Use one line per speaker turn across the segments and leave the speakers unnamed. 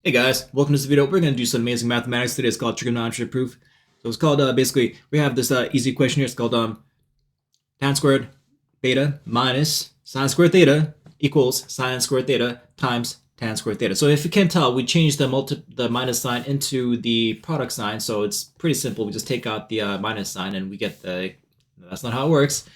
Hey guys, welcome to this video. We're going to do some amazing mathematics today. It's called trigonometry proof. So it's called, basically, we have this easy equation here. It's called tan squared theta minus sine squared theta equals sine squared theta times tan squared theta. So if you can't tell, we changed the minus sign into the product sign. So it's pretty simple. We just take out the minus sign and we get the, that's not how it works.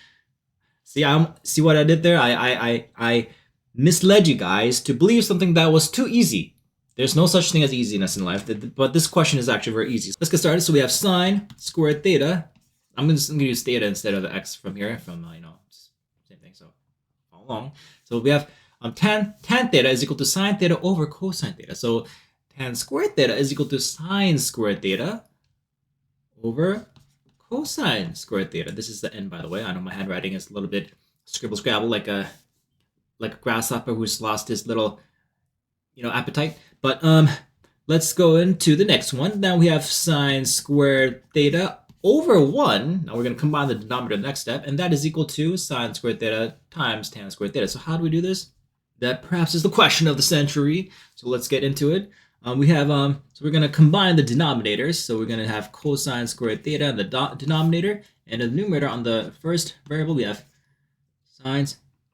See what I did there? I misled you guys to believe something that was too easy. There's no such thing as easiness in life, but this question is actually very easy. So let's get started. So we have sine squared theta. I'm going to use theta instead of x from here, from, same thing, so follow along. So we have tan theta is equal to sine theta over cosine theta. So tan squared theta is equal to sine squared theta over cosine squared theta. This is the n, by the way. I know my handwriting is a little bit scribble scrabble, like a grasshopper who's lost his little appetite. But let's go into the next one. Now we have sine squared theta over 1. Now we're going to combine the denominator the next step, and that is equal to sine squared theta times tan squared theta. So how do we do this? That perhaps is the question of the century. So let's get into it. We have so we're going to combine the denominators. So we're going to have cosine squared theta in the denominator, and in the numerator on the first variable we have sine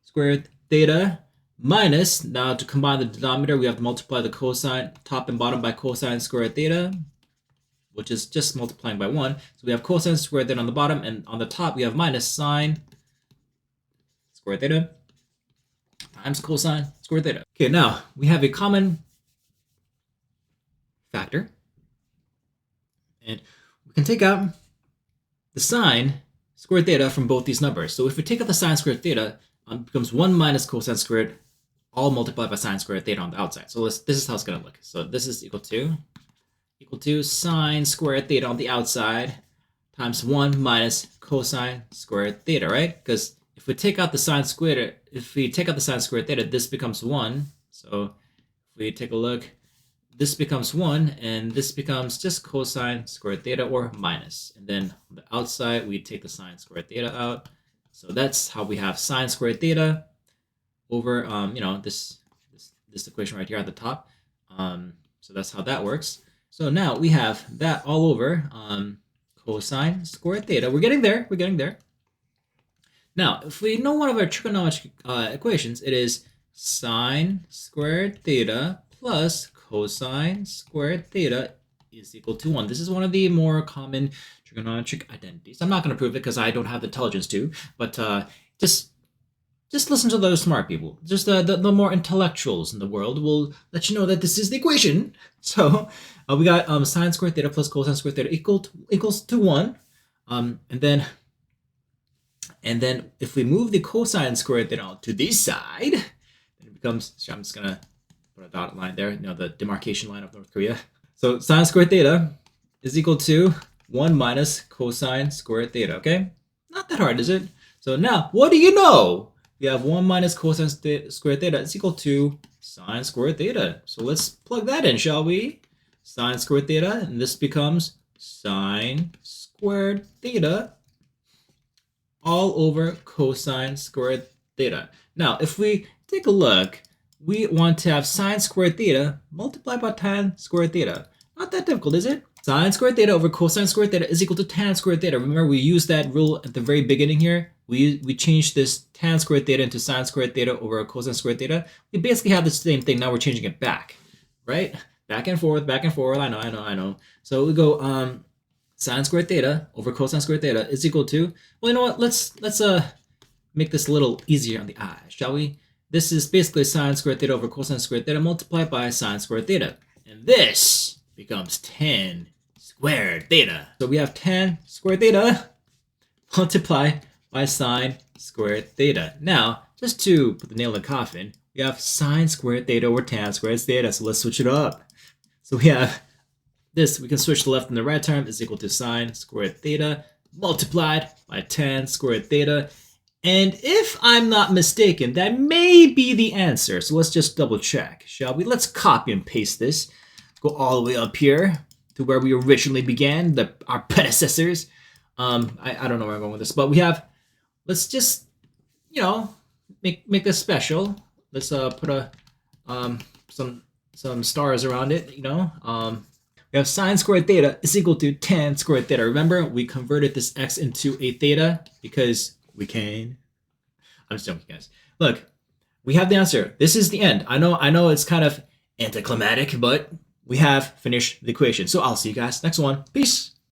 squared theta minus, now to combine the denominator, we have to multiply the cosine top and bottom by cosine squared theta, which is just multiplying by 1. So we have cosine squared theta on the bottom, and on the top we have minus sine squared theta times cosine squared theta. Okay, now we have a common factor, and we can take out the sine squared theta from both these numbers. So if we take out the sine squared theta, it becomes 1 minus cosine squared, all multiplied by sine squared theta on the outside. So this is how it's going to look. So this is equal to sine squared theta on the outside times 1 minus cosine squared theta, right? Because if we take out the sine squared theta, this becomes 1. So if we take a look, this becomes 1, and this becomes just cosine squared theta or minus. And then on the outside, we take the sine squared theta out. So that's how we have sine squared theta over this equation right here at the top. So that's how that works. So now we have that all over cosine squared theta. We're getting there. Now, if we know one of our trigonometric equations, it is sine squared theta plus cosine squared theta is equal to 1. This is one of the more common trigonometric identities. I'm not going to prove it because I don't have the intelligence to, but just listen to those smart people. Just the more intellectuals in the world will let you know that this is the equation. So we got sine squared theta plus cosine squared theta equals to 1. And then if we move the cosine squared theta to this side, then it becomes, so I'm just going to put a dotted line there, the demarcation line of North Korea. So sine squared theta is equal to 1 minus cosine squared theta, okay? Not that hard, is it? So now, what do you know? We have 1 minus cosine squared theta is equal to sine squared theta. So let's plug that in, shall we? Sine squared theta, and this becomes sine squared theta all over cosine squared theta. Now, if we take a look, we want to have sine squared theta multiplied by tan squared theta. Not that difficult, is it? Sine squared theta over cosine squared theta is equal to tan squared theta. Remember, we used that rule at the very beginning here. We changed this tan squared theta into sine squared theta over cosine squared theta. We basically have the same thing. Now we're changing it back, right? Back and forth. I know. So we go sine squared theta over cosine squared theta is equal to, well, you know what? Let's make this a little easier on the eye, shall we? This is basically sine squared theta over cosine squared theta multiplied by sine squared theta. And this becomes tan squared theta. So we have tan squared theta multiplied by sine squared theta. Now, just to put the nail in the coffin, we have sine squared theta over tan squared theta. So let's switch it up. So we have this. We can switch the left and the right term is equal to sine squared theta multiplied by tan squared theta. And if I'm not mistaken, that may be the answer. So let's just double check, shall we? Let's copy and paste this. Go all the way up here to where we originally began, our predecessors. I don't know where I'm going with this, but we have, let's just, make this special. Let's put some some stars around it, you know. We have sine squared theta is equal to tan squared theta. Remember, we converted this x into a theta because we can. I'm just joking, guys. Look, we have the answer. This is the end. I know it's kind of anticlimactic, but we have finished the equation. So I'll see you guys next one. Peace.